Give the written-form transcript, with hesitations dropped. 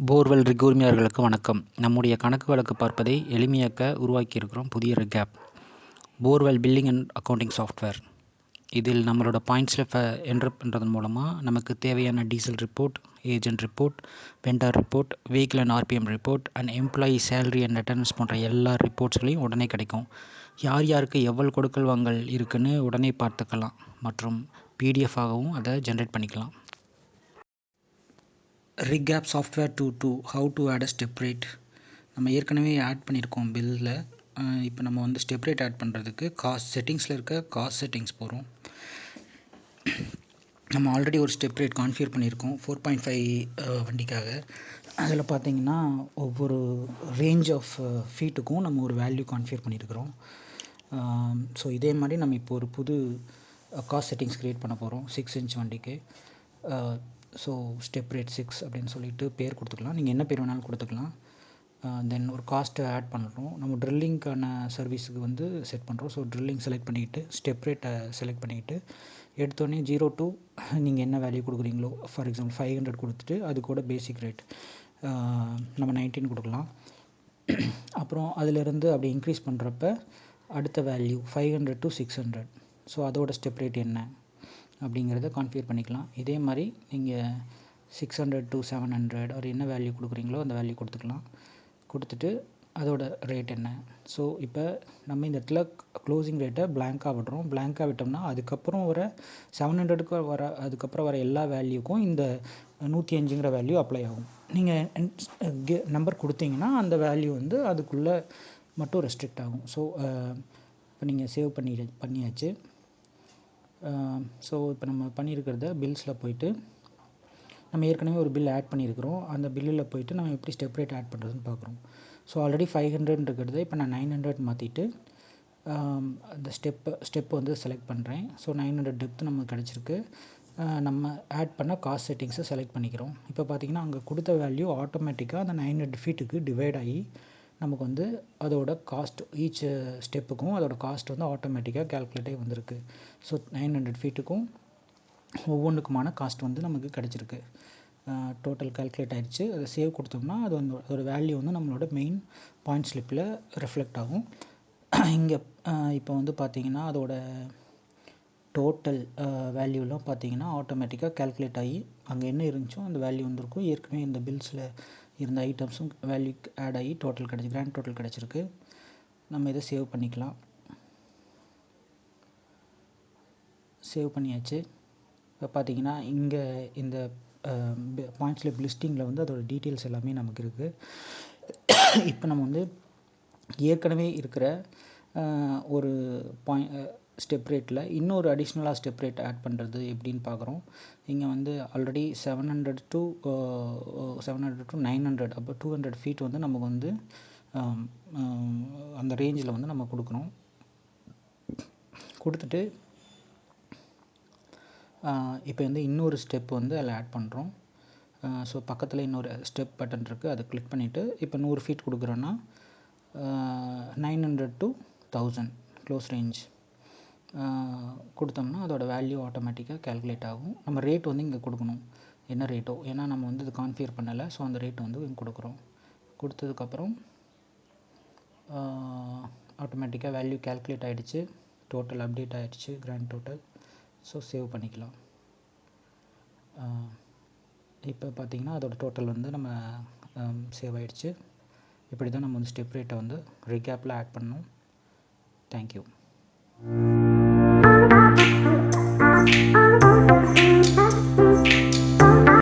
Borewell rig உரிமையாளர்களுக்கு வணக்கம். நம்முடைய கணக்கு வழக்கு பார்ப்பதை எளிமையாக்க உருவாக்கியிருக்கிறோம் புதிய rig app, borewell billing and accounting software. இதில் நம்மளோட பாயிண்ட் ஸ்லிப்பை என்ட்ரு பண்ணுறதன் மூலமாக நமக்கு தேவையான diesel report, agent report, vendor report, vehicle and RPM report and employee salary and attendance போன்ற எல்லா ரிப்போர்ட்ஸ்களையும் உடனே கிடைக்கும். யார் யாருக்கு எவ்வளவு கொடுக்கல் வாங்கல் இருக்குன்னு உடனே பார்த்துக்கலாம் மற்றும் பிடிஎஃபாகவும் அதை ஜென்ரேட் பண்ணிக்கலாம். Rig app software 2.2 how to add a step rate. நம்ம ஏற்கனவே ஆட் பண்ணியிருக்கோம் பில்லில். இப்போ நம்ம வந்து ஸ்டெப் ரேட் ஆட் பண்ணுறதுக்கு காஸ்ட் செட்டிங்ஸில் இருக்க காஸ்ட் செட்டிங்ஸ் போகிறோம். நம்ம ஆல்ரெடி ஒரு ஸ்டெப் ரேட் கான்ஃபிகர் பண்ணியிருக்கோம் 4.5 வண்டிக்காக. அதில் பார்த்தீங்கன்னா ஒவ்வொரு ரேஞ்ச் ஆஃப் ஃபீட்டுக்கும் நம்ம ஒரு வேல்யூ கான்ஃபிகர் பண்ணியிருக்கிறோம். ஸோ இதே மாதிரி நம்ம இப்போ ஒரு புது காஸ்ட் செட்டிங்ஸ் க்ரியேட் பண்ண போகிறோம் 6 இன்ச் வண்டிக்கு. ஸோ ஸ்டெப் ரேட் 6 அப்படின்னு சொல்லிட்டு பேர் கொடுத்துக்கலாம். நீங்கள் என்ன பேர் வேணாலும் கொடுத்துக்கலாம். தென் ஒரு காஸ்ட்டை ஆட் பண்ணுறோம். நம்ம ட்ரில்லிங்க்கான சர்வீஸுக்கு வந்து செட் பண்ணுறோம். ஸோ ட்ரில்லிங் செலக்ட் பண்ணிக்கிட்டு ஸ்டெப் ரேட்டை செலக்ட் பண்ணிக்கிட்டு எடுத்தோடனே 0 to நீங்கள் என்ன வேல்யூ கொடுக்குறீங்களோ, ஃபார் எக்ஸாம்பிள் 500 கொடுத்துட்டு அது கூட பேசிக் ரேட் நம்ம 19 கொடுக்கலாம். அப்புறம் அதிலிருந்து அப்படி இன்க்ரீஸ் பண்ணுறப்ப அடுத்த வேல்யூ 500 to 600. ஸோ அதோட ஸ்டெப் ரேட் என்ன அப்படிங்கிறத கான்ஃபிகர் பண்ணிக்கலாம். இதே மாதிரி நீங்கள் 600 to 700 ஒரு என்ன வேல்யூ கொடுக்குறீங்களோ அந்த வேல்யூ கொடுத்துக்கலாம். கொடுத்துட்டு அதோட ரேட் என்ன. ஸோ இப்போ நம்ம இந்த இடத்துல க்ளோசிங் ரேட்டை பிளாங்காக விடுறோம். பிளாங்காக விட்டோம்னா அதுக்கப்புறம் வர 700க்கு அதுக்கப்புறம் வர எல்லா வேல்யூக்கும் இந்த 105ங்கிற வேல்யூ அப்ளை ஆகும். நீங்கள் நம்பர் கொடுத்தீங்கன்னா அந்த வேல்யூ வந்து அதுக்குள்ளே மட்டும் ரெஸ்ட்ரிக்ட் ஆகும். ஸோ இப்போ நீங்கள் சேவ் பண்ணியாச்சு. ஸோ இப்போ நம்ம பண்ணியிருக்கிறத பில்ஸில் போயிட்டு நம்ம ஏற்கனவே ஒரு பில் ஆட் பண்ணியிருக்கிறோம். அந்த பில்லில் போயிட்டு நம்ம எப்படி ஸ்டெப் ரேட் ஆட் பண்ணுறதுன்னு பார்க்குறோம். ஸோ ஆல்ரெடி 500 இருக்கிறத இப்போ நான் 900 மாற்றிட்டு அந்த ஸ்டெப் வந்து செலக்ட் பண்ணுறேன். ஸோ 900 டெப்த் நமக்கு கிடச்சிருக்கு. நம்ம ஆட் பண்ண காஸ்ட் செட்டிங்ஸை செலக்ட் பண்ணிக்கிறோம். இப்போ பார்த்திங்கன்னா அங்கே கொடுத்த வேல்யூ ஆட்டோமேட்டிக்காக அந்த 900 ஃபீட்டுக்கு டிவைட் ஆகி நமக்கு வந்து அதோட காஸ்ட் ஈச் ஸ்டெப்புக்கும் அதோட காஸ்ட் வந்து ஆட்டோமேட்டிக்காக கேல்குலேட் ஆகி வந்திருக்கு. ஸோ 900 ஃபீட்டுக்கும் ஒவ்வொன்றுக்குமான காஸ்ட் வந்து நமக்கு கிடச்சிருக்கு. டோட்டல் கால்குலேட் ஆகிடுச்சு. அதை சேவ் கொடுத்தோம்னா அது வந்து ஒரு வேல்யூ வந்து நம்மளோட மெயின் பாயிண்ட் ஸ்லிப்பில் ரிஃப்ளெக்ட் ஆகும். இங்கே இப்போ வந்து பார்த்திங்கன்னா அதோட டோட்டல் வேல்யூலாம் பார்த்திங்கன்னா ஆட்டோமேட்டிக்காக கால்குலேட் ஆகி அங்கே என்ன இருந்துச்சோ அந்த வேல்யூ வந்திருக்கும். ஏற்கனவே இந்த பில்ஸில் இருந்த ஐட்டம்ஸும் வேல்யூ ஆட் ஆகி டோட்டல் கிடச்சி கிராண்ட் டோட்டல் கிடச்சிருக்கு. நம்ம இதை சேவ் பண்ணிக்கலாம். சேவ் பண்ணியாச்சு. இப்போ பார்த்திங்கன்னா இங்கே இந்த பாயிண்ட் ஸ்லிப் லிஸ்டிங்கில் வந்து அதோட டீட்டெயில்ஸ் எல்லாமே நமக்கு இருக்குது. இப்போ நம்ம வந்து ஏற்கனவே இருக்கிற ஒரு ஸ்டெப் ரேட்டில் இன்னொரு அடிஷ்னலாக ஸ்டெப் ரேட் ஆட் பண்ணுறது எப்படின்னு பார்க்குறோம். இங்கே வந்து ஆல்ரெடி 700 to 900 அப்போ 200 ஃபீட் வந்து நமக்கு வந்து அந்த ரேஞ்சில் வந்து நம்ம கொடுக்குறோம். கொடுத்துட்டு இப்போ வந்து இன்னொரு ஸ்டெப் வந்து அதில் ஆட் பண்ணுறோம். ஸோ பக்கத்தில் இன்னொரு ஸ்டெப் பட்டன் இருக்குது. அதை கிளிக் பண்ணிவிட்டு இப்போ 100 ஃபீட் கொடுக்குறோன்னா 900 to 1000 க்ளோஸ் ரேஞ்ச் கொடுத்தோம்னா அதோட வேல்யூ ஆட்டோமேட்டிக்காக கேல்குலேட் ஆகும். நம்ம ரேட் வந்து இங்கே கொடுக்கணும், என்ன ரேட்டோ, ஏன்னா நம்ம வந்து இது கான்ஃபிகர் பண்ணலை. ஸோ அந்த ரேட் வந்து இங்கே கொடுக்குறோம். கொடுத்ததுக்கப்புறம் ஆட்டோமேட்டிக்காக வேல்யூ கேல்குலேட் ஆகிடுச்சு. டோட்டல் அப்டேட் ஆகிடுச்சு, கிராண்ட் டோட்டல். ஸோ சேவ் பண்ணிக்கலாம். இப்போ பார்த்திங்கன்னா அதோட டோட்டல் வந்து நம்ம சேவ் ஆகிடுச்சு. இப்படி தான் நம்ம வந்து ஸ்டெப் ரேட்டை வந்து ரிக் ஆப்பில் ஆட் பண்ணோம். தேங்க்யூ.